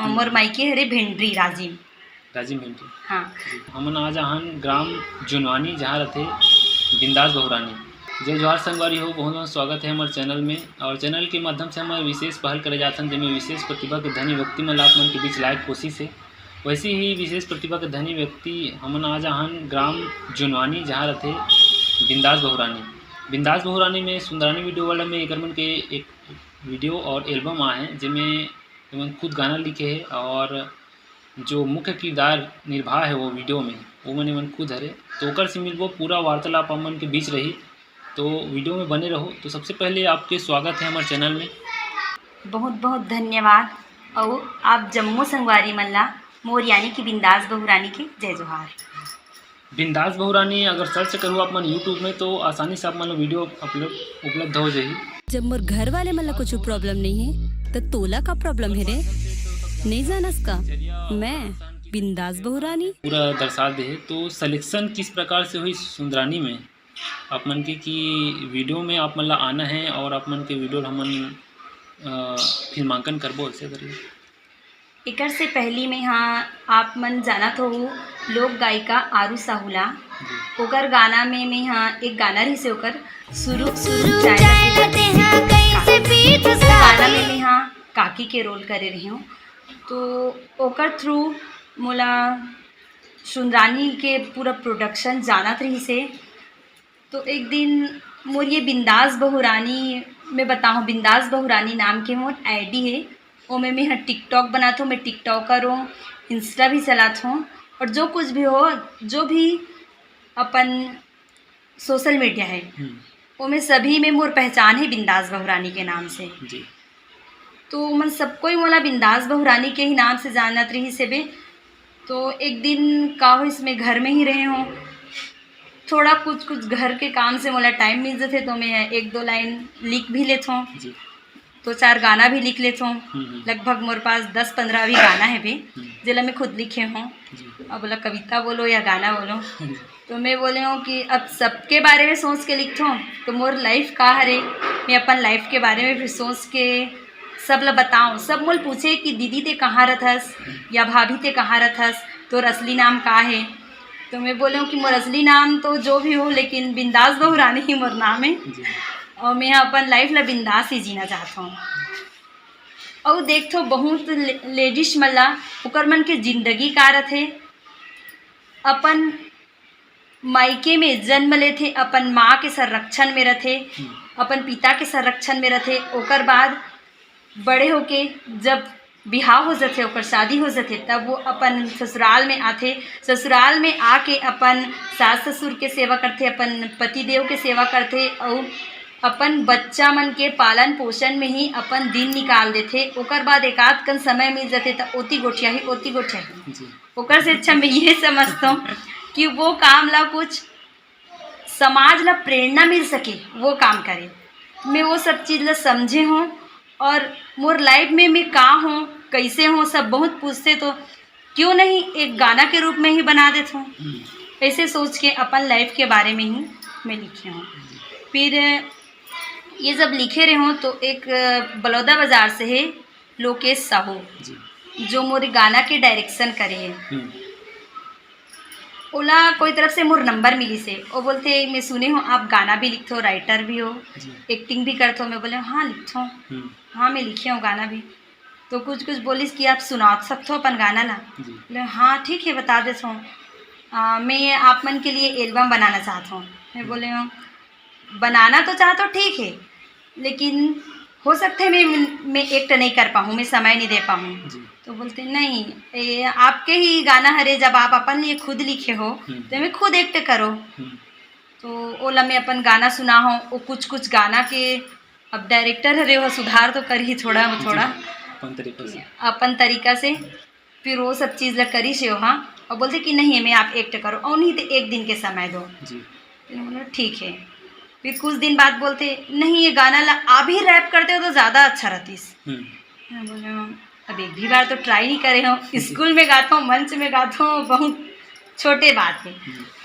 हमर मायके हरे भेंडरी राजीव भेंडरी। हाँ। हमन आज आहन ग्राम जुनवानी जहाँ रहते बिंदास बहुरानी। जय जोहार संगवारी हो, बहुत बहुत स्वागत है हमारे चैनल में। और चैनल के माध्यम से हमारे विशेष पहल करे जाते हैं जिनमें विशेष प्रतिभा के धनी व्यक्ति में आप मन के बीच लायक कोशिश है। वैसे ही विशेष प्रतिभा के धनी व्यक्ति हमन आज आहन ग्राम जुनवानी जहाँ रहते बिंदास बहुरानी। बिंदास बहुरानी में सुंदरानी वीडियो वाला में एक मन के एक वीडियो और एल्बम आए हैं जिनमें खुद गाना लिखे है और जो मुख्य किरदार निर्वाह है वो वीडियो में वो मैंने मन खुद हरे। तो ओकर से मिलबो पूरा वार्तालाप हमन के बीच रही, तो वीडियो में बने रहो। तो सबसे पहले आपके स्वागत है हमारे चैनल में। बहुत बहुत धन्यवाद। और आप जम्मू संगवारी मल्ला मोर यानी कि बिंदास बहुरानी के जय जोहार। बिंदास बहुरानी अगर सर्च करूँ आप मन यूट्यूब में तो आसानी से आप मन वीडियो उपलब्ध हो जाए। जब मोर घर वाले मन कुछ प्रॉब्लम नहीं है तो तोला का प्रॉब्लम है रे, नहीं जानस का मैं बिंदास बहुरानी पूरा दर्शा दे। तो सिलेक्शन किस प्रकार से हुई सुंदरानी में आप मन के कि वीडियो में आप मन आना है और आप मन के वीडियो हमन फिल्मांकन करबो ऐसे करिए। एकर से पहली में हाँ आप मन जाना तो लोक गायिका आरू साहुला ओकर गाना में हाँ एक गाना रही से ओकर शुरू गाना में हाँ काकी के रोल करे रही हूँ। तो ओकर थ्रू मोला सुंदरानी के पूरा प्रोडक्शन जानत रही से। तो एक दिन मोर ये बिंदास बहुरानी मैं बताऊँ, बिंदास बहुरानी नाम के मोर आईडी है। ओमें मैं टिकटॉक बनाता हूँ, मैं टिकटॉकर हूँ, इंस्टा भी चलाता हूँ और जो कुछ भी हो जो भी अपन सोशल मीडिया है ओमें सभी में मोर पहचान है बिंदास बहुरानी के नाम से जी। तो मन सबको ही मोला बिंदास बहुरानी के ही नाम से जानत रही से बे। तो एक दिन का हो इसमें घर में ही रहे हों, थोड़ा कुछ घर के काम से मोला टाइम मिल जाते तो मैं एक दो लाइन लिख भी लेता हूँ, दो चार गाना भी लिख लेता हूँ। लगभग मोरे पास 10-15 भी गाना है भी जिला मैं खुद लिखे हूँ। अब बोला कविता बोलो या गाना बोलो तो मैं बोले हूँ कि अब सबके बारे में सोच के लिखता हूँ तो मोर लाइफ का हरे मैं अपन लाइफ के बारे में फिर सोच के सब ला बताऊँ। सब मोल पूछे कि दीदी ते कहाँ रहथस या भाभी ते कहाँ रहथस, तोर असली नाम का है। तो मैं बोले हूँ कि मोर असली नाम तो जो भी हो लेकिन बिंदास बहुरानी ही मोर नाम है और मैं अपन लाइफ ला बिंदास ही जीना चाहता हूँ। और देखो बहुत लेडीज मल्ला ओकर मन के जिंदगी का रथे अपन मायके में जन्म लेथे, अपन माँ के संरक्षण में रथे, अपन पिता के संरक्षण में रथे। ओकर बाद बड़े होके जब बिहाव हो जाते ओकर शादी हो जाते तब वो अपन ससुराल में आते। ससुराल में आके अपन सास ससुर के सेवा करते, अपन पति देव के सेवा करते और अपन बच्चा मन के पालन पोषण में ही अपन दिन निकाल देते। ओकर बाद एकाध कन समय मिल जाते तो ओती गोठिया ही ओकर से अच्छा मैं ये समझता हूँ कि वो काम ला कुछ समाज ला प्रेरणा मिल सके वो काम करे। मैं वो सब चीज़ ला समझे हूँ और मोर लाइफ में मैं का हूँ कैसे हूँ सब बहुत पूछते तो क्यों नहीं एक गाना के रूप में ही बना देता हूँ। ऐसे सोच के अपन लाइफ के बारे में ही मैं लिखे हूँ। फिर ये जब लिखे रहे हों तो एक बलौदा बाज़ार से है लोकेश साहू जो मोर गाना के डायरेक्शन करे है। ओला कोई तरफ से मोर नंबर मिली से वो बोलते मैं सुने हो आप गाना भी लिखते हो, राइटर भी हो, एक्टिंग भी करते हो। मैं बोले हाँ लिखता हूँ, हाँ मैं लिखे हूँ गाना भी। तो कुछ बोलिस कि आप सुना सकते हो अपन गाना ला। बोले हाँ ठीक है बता देता हूँ, मैं आप मन के लिए एल्बम बनाना चाहता हूँ। मैं बोले हूँ बनाना तो चाहता हूँ ठीक है लेकिन हो सकता है मैं एक्ट नहीं कर पाऊँ, मैं समय नहीं दे पाऊँ। तो बोलते नहीं आपके ही गाना हरे जब आप अपन लिए खुद लिखे हो तो मैं खुद एक्ट करो। तो ओला मैं अपन गाना सुना हो वो कुछ गाना के अब डायरेक्टर हरे वो सुधार तो कर ही थोड़ा अपन तरीका से फिर वो सब चीज़ ला करी से वहाँ और बोलते कि नहीं मैं आप एक्ट करो और नहीं तो एक दिन के समय दो। बोला ठीक है। फिर कुछ दिन बाद बोलते नहीं ये गाना ला आप ही रैप करते हो तो ज़्यादा अच्छा रहतीस। मैं बोले अब एक भी बार तो ट्राई नहीं करे हो, स्कूल में गाता हूँ, मंच में गाता हूँ, बहुत छोटे बात है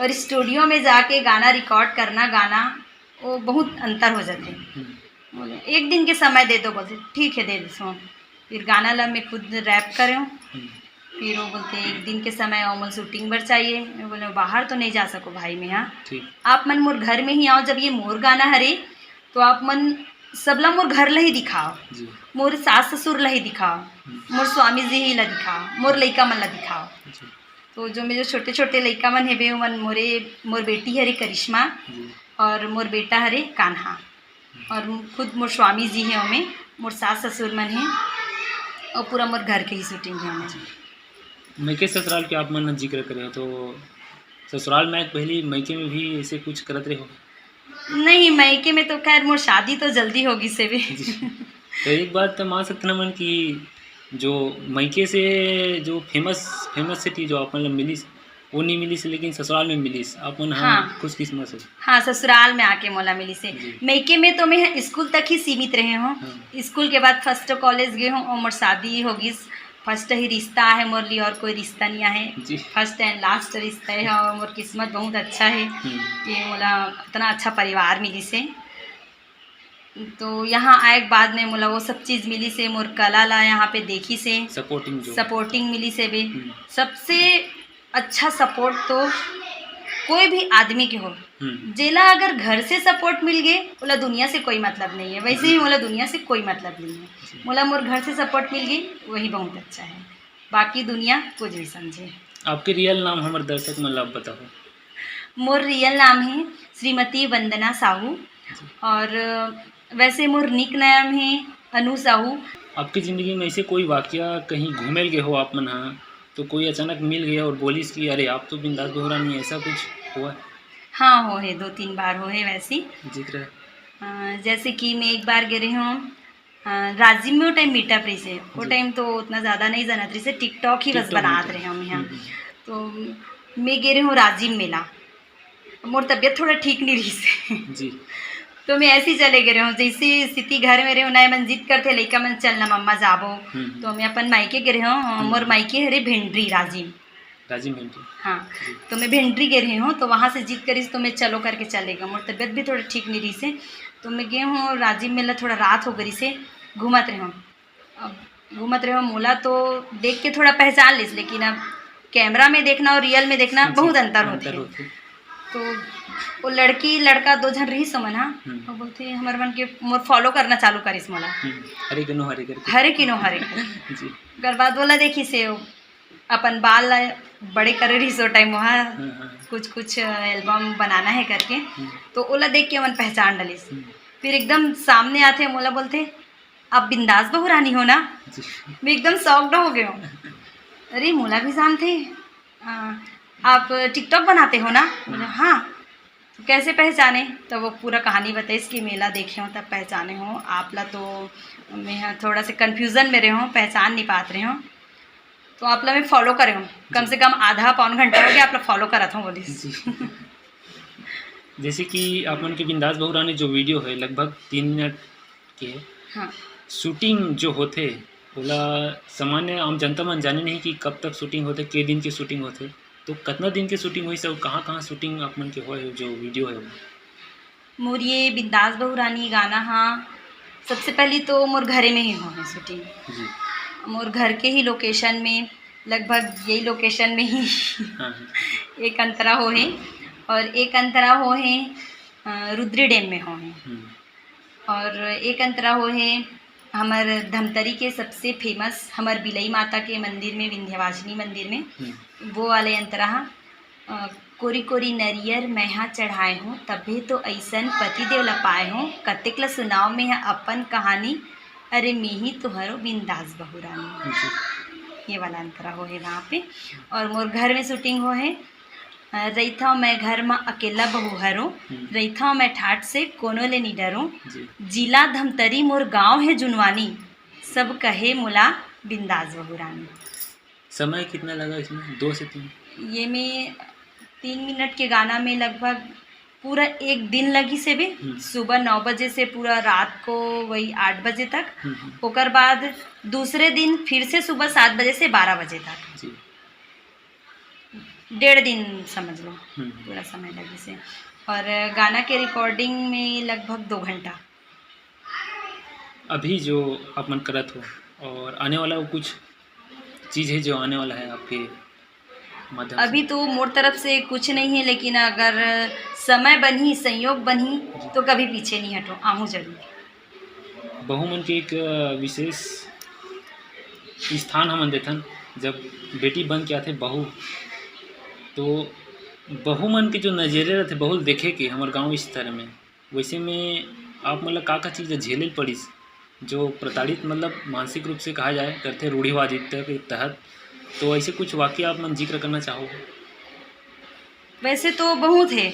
और स्टूडियो में जाके गाना रिकॉर्ड करना गाना वो बहुत अंतर हो जाते। बोले एक दिन के समय दे दो। बोलते ठीक है दे दो। फिर गाना ला मैं खुद रैप करे हूँ। हम्म, फिर वो बोलते हैं एक दिन के समय आओ मन शूटिंग बर चाहिए। मैं बोले बाहर तो नहीं जा सको भाई मैं, यहाँ ठीक। आप मन मोर घर में ही आओ। जब ये मोर गाना हरे तो आप मन सबला मोर घर ला ही दिखाओ, जी। मोर सास ससुर ला ही दिखाओ, मोर स्वामी जी ही ला दिखाओ, मोर लइका मन ला दिखाओ। जी। तो जो मेरे छोटे छोटे लइका मन हेबे मन मोर बेटी हरे करिश्मा जी। और मोर बेटा हरे कान्हा, और खुद मोर स्वामी जी हैं ओमें, मोर सास ससुर मन हैं, और पूरा मोर घर के ही शूटिंग है ओमें। मैके ससुराल के आप मन जिक्र करे हो, तो ससुराल में पहले मैके में भी ऐसे कुछ करत रहे हो? नहीं, मायके में तो खैर मोर शादी तो जल्दी होगी से भी। जी। तो एक बात तो मान सकते ना मन कि जो मैके से जो फेमस सिटी जो आप मतलब मिलीस वो नहीं मिलीस, लेकिन ससुराल में मिलीस आप मन। हाँ, हाँ। खुश किस्मत हो। हाँ, ससुराल में आके मोला मिली से। जी। मायके में तो मैं स्कूल तक ही सीमित रहे हूँ। हाँ। स्कूल के बाद फर्स्ट कॉलेज गए हूँ और मोर शादी होगी। फर्स्ट ही रिश्ता है मोर लिए, और कोई रिश्ता नहीं है। जी। फर्स्ट एंड लास्ट रिश्ता है, और मोर किस्मत बहुत अच्छा है कि मोला इतना अच्छा परिवार मिली से। तो यहाँ आए के बाद में मोला वो सब चीज़ मिली से, मोर कला ला यहाँ पे देखी से, सपोर्टिंग मिली से भी। सबसे अच्छा सपोर्ट तो कोई भी आदमी के हो, जेला अगर घर से सपोर्ट मिल गए बोला दुनिया से कोई मतलब नहीं है। वैसे ही मोला दुनिया से कोई मतलब नहीं है। मोला मोर घर से सपोर्ट मिल गई वही बहुत अच्छा है, बाकी दुनिया कुछ भी समझे। आपके रियल नाम हमारे दर्शक मन ला बताओ। मोर रियल नाम है श्रीमती वंदना साहू, और वैसे मोर निक नाम है अनु साहू। आपकी ज़िंदगी में ऐसे कोई वाकया कहीं घूमेल गए हो आप मन, हाँ, तो कोई अचानक मिल गया और बोलिस कि अरे आप तो बिंदास बहुरानी, ऐसा कुछ हुआ? हाँ, हो है, 2-3 बार हो है वैसी। जिक्र है। जैसे कि मैं एक बार गए रही हूँ राजिम में, वो टाइम मीटअप रही से। वो टाइम तो उतना ज़्यादा नहीं जानत रही से, टिकटॉक ही बस बनात रहे हम यहाँ। तो मैं गए रही हूँ राजिम मेला, मोर तबीयत थोड़ा ठीक नहीं रही से। जी। तो मैं ऐसे ही चले गए हूँ, जैसे स्थिति घर में रहे नए मन जिद करते लइका मन चलना मम्मा जाबो। तो मैं अपन मायके गए हूँ, मोर मायके हरे भेंडरी राजिम भेंडरी। हाँ, तो मैं भेंडरी गए रही हूँ, तो वहाँ से जिद करी तो मैं चलो करके चलेगा। मोर तबीयत भी थोड़ा ठीक नहीं रही से, तो मैं गए हूँ राजिम मेला। थोड़ा रात हो गई से, घूमत रहे हूँ। अब घूमत रहे हूँ मोला तो देख के थोड़ा पहचान लिस, लेकिन अब कैमरा में देखना और रियल में देखना बहुत अंतर होता है। तो वो लड़की लड़का 2 जन रही समन। हाँ, वो बोलते हमारे मन के मोर फॉलो करना चालू करिस मोला, हरे किनो हरे करके, हरे किनो हरे जी। कर बाद बोला देखी से अपन बाल बड़े करे रही सो टाइम वहाँ कुछ एल्बम बनाना है करके। तो ओला देख के मन पहचान डलिस। फिर एकदम सामने आते मोला बोलते आप बिंदास बहुरानी हो ना। मैं एकदम शॉक्ड हो गया हूँ, अरे मोला भी जानते आप टिकटॉक बनाते हो ना। बोले हाँ। तो कैसे पहचाने, तो वो पूरा कहानी बताई कि मेला देखे हो तब पहचाने हो आप ला। तो मैं थोड़ा से कन्फ्यूज़न में रहे हूँ, पहचान नहीं पाते रहे हूँ। तो आप ला मैं फॉलो करे हूँ, कम से कम आधा पौन घंटा हो गया आप ला फॉलो करा था बोली। जैसे कि आप मन के बिंदास बहुरानी जो वीडियो है लगभग 3 मिनट के। हाँ। शूटिंग जो होते बोला सामान्य आम जनता मन जाने नहीं कि कब तक शूटिंग होते, के दिन की शूटिंग होते, तो कितना दिन की शूटिंग हुई सब, कहाँ शूटिंग आप मन के हो जो वीडियो है? मोर ये बिंदास बहुरानी गाना, हाँ, सबसे पहले तो मोर घरे में ही हो है शूटिंग जी। मोर घर के ही लोकेशन में, लगभग यही लोकेशन में ही एक अंतरा हो है, और एक अंतरा हो है रुद्री डैम में हो है, और एक अंतरा हो है हमार धमतरी के सबसे फेमस हमार बिलई माता के मंदिर में, विंध्यवासिनी मंदिर में, वो वाले अंतरा। कोरी कोरी नरियर मैं यहाँ चढ़ाए हूँ, तभी तो ऐसन पति देव लपाए हूँ, कतिक ला सुनाओ में है अपन कहानी, अरे मेही तुहरो बिंदास बहुरानी। ये वाला अंतरा हो है वहाँ पे। और मोर घर में शूटिंग हो है रही था मैं घर में अकेला बहू हरो, रही था मैं ठाट से कोनो ले नहीं डरो, जिला धमतरी मोर गांव है जुनवानी, सब कहे मुला बिंदास बहुरानी। समय कितना लगा इसमें? 2 से 3? ये में 3 मिनट के गाना में लगभग पूरा 1 दिन लगी से भी। सुबह 9 बजे से पूरा रात को वही 8 बजे तक, ओकर बाद दूसरे दिन फिर से सुबह 7 बजे से 12 बजे तक, 1.5 दिन समझ लो पूरा समय लगी से। और गाना के रिकॉर्डिंग में लगभग 2 घंटा। अभी जो आप मन करत हो और आने वाला वो कुछ चीज़ है जो आने वाला है आपके माध्यम अभी से? तो मोर तरफ से कुछ नहीं है, लेकिन अगर समय बनी, संयोग बनी तो कभी पीछे नहीं हटो, आहूँ जरूर। बहू मन के एक विशेष स्थान हमन देथन। जब बेटी बन के आथे बहू, तो बहू मन के जो नज़रिया रहते बहुत देखे के हमारे गांव स्तर में, वैसे में आप मतलब का चीज़ झेले पड़िस जो प्रताड़ित मतलब मानसिक रूप से कहा जाए करते रूढ़िवादिता के तहत, तो ऐसे कुछ वाक्य आप मन जिक्र करना चाहो? वैसे तो बहुत है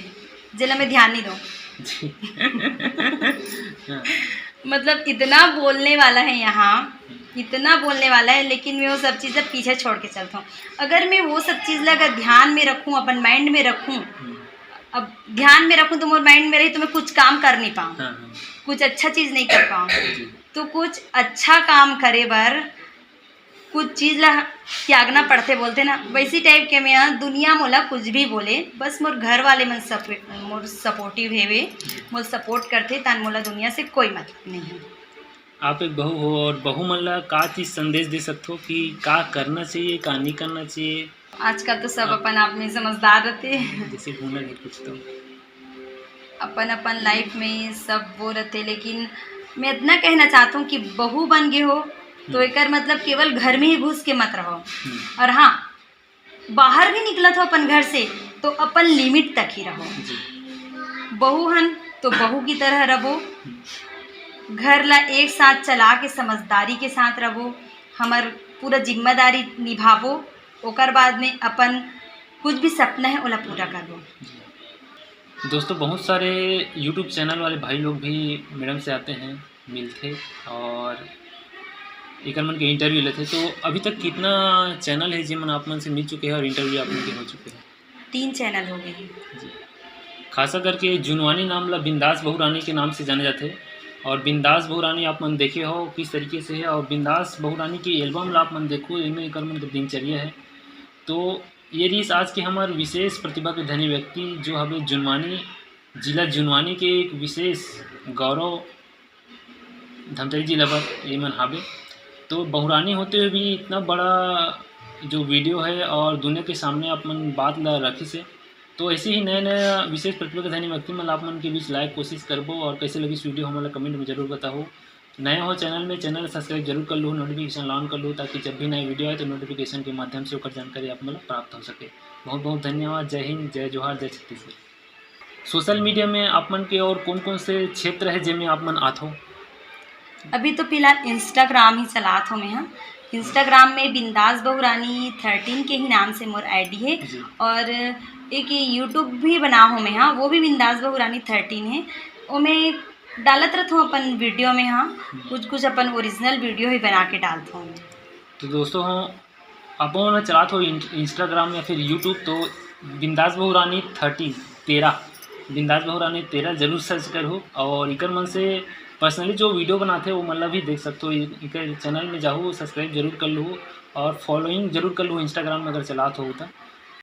जिला में ध्यान नहीं दो। जी। हाँ, मतलब इतना बोलने वाला है यहाँ, इतना बोलने वाला है, लेकिन मैं वो सब चीज़ें पीछे छोड़ के चलता हूँ। अगर मैं वो सब चीज़ अगर ध्यान में रखूँ, अपन माइंड में रखूँ, अब ध्यान में रखूँ तो मेरे माइंड में रही तो मैं कुछ काम कर नहीं पाऊँ, हाँ, हाँ, कुछ अच्छा चीज़ नहीं कर पाऊँ। जी, तो कुछ अच्छा काम करे बर कुछ चीज़ ला त्यागना पड़ते, बोलते ना, वैसी टाइप के मैं यहाँ दुनिया मोला कुछ भी बोले, बस मोर घर वाले मन मोर सपोर्टिव है, वे मोर सपोर्ट करते, तान मोला दुनिया से कोई मतलब नहीं है। आप एक बहू हो और बहू मन ला का चीज़ संदेश दे सकते हो कि का करना चाहिए, का नहीं करना चाहिए? आजकल तो सब अपन आप में समझदार रहते हैं, जैसे हुनर है कुछ तो। अपन अपन लाइफ में सब वो रहते, लेकिन मैं इतना कहना चाहता हूँ कि बहू बन गए हो तो एक मतलब केवल घर में ही घुस के मत रहो, और हाँ, बाहर भी निकला तो अपन घर से तो अपन लिमिट तक ही रहो। जी, बहू हन तो बहू की तरह रहो, घर ला एक साथ चला के समझदारी के साथ रहो, हमार पूरा जिम्मेदारी निभावो, ओकर बाद में अपन कुछ भी सपना है ओला पूरा करो। दोस्तों बहुत सारे यूट्यूब चैनल वाले भाई लोग भी मैडम से आते हैं, मिलते और एक मन के इंटरव्यू लेते। तो अभी तक कितना चैनल है जिन आप मन से मिल चुके हैं और इंटरव्यू आप मन के हो चुके हैं? 3 चैनल हो गए हैं जी। खासा करके जुनवानी नाम ला बिंदास बहू रानी के नाम से जाने जाते हैं, और बिंदास बहू रानी आप मन देखे हो किस तरीके से है, और बिंदास बहू रानी की एल्बम ला आप मन देखो, इनमें एक मन के दिनचर्या है। तो ये रही आज के हमारे विशेष प्रतिभा के धनी व्यक्ति जो हमें जुनवानी जिला जुनवानी के एक विशेष गौरव धमतरी जिला पर ये मन हावे। तो बहुरानी होते हुए भी इतना बड़ा जो वीडियो है और दुनिया के सामने आप मन बात ला रखी से, तो ऐसे ही नए नए विशेष प्रतिभा के धनी व्यक्ति मतलब आप मन के बीच लाइक कोशिश करबो। और कैसे लगी इस वीडियो हमारा कमेंट में जरूर बताओ। नए हो चैनल में, चैनल सब्सक्राइब जरूर कर लो, नोटिफिकेशन ऑन कर लो, ताकि जब भी नई वीडियो आए तो नोटिफिकेशन के माध्यम से होकर जानकारी आप मतलब प्राप्त हो सके। बहुत बहुत धन्यवाद। जय हिंद, जय जोहार, जय छत्तीसगढ़। सोशल मीडिया में आप मन के और कौन कौन से क्षेत्र है जिनमें आप मन आते हो? अभी तो फिलहाल इंस्टाग्राम ही चलात हूँ मैं। हाँ, इंस्टाग्राम में बिंदास बहू रानी 13 के ही नाम से मोर आईडी है, और एक यूट्यूब भी बना हूँ मैं। हाँ, वो भी बिंदास बहू रानी 13 है। वो मैं डालत रहता हूँ अपन वीडियो में। हाँ, कुछ अपन ओरिजिनल वीडियो ही बना के डालता हूँ। तो दोस्तों आप लोग चलाते हो इंस्टाग्राम या फिर यूट्यूब, तो बिंदास बहू रानी 13 बिंदास बहू रानी 13 जरूर सर्च करो। और इकर मन से पर्सनली जो वीडियो बनाते वो मतलब भी देख सकते हो। इनके चैनल में जाओ, सब्सक्राइब जरूर कर लो और फॉलोइंग जरूर कर लो इंस्टाग्राम में अगर चलाते हो तो।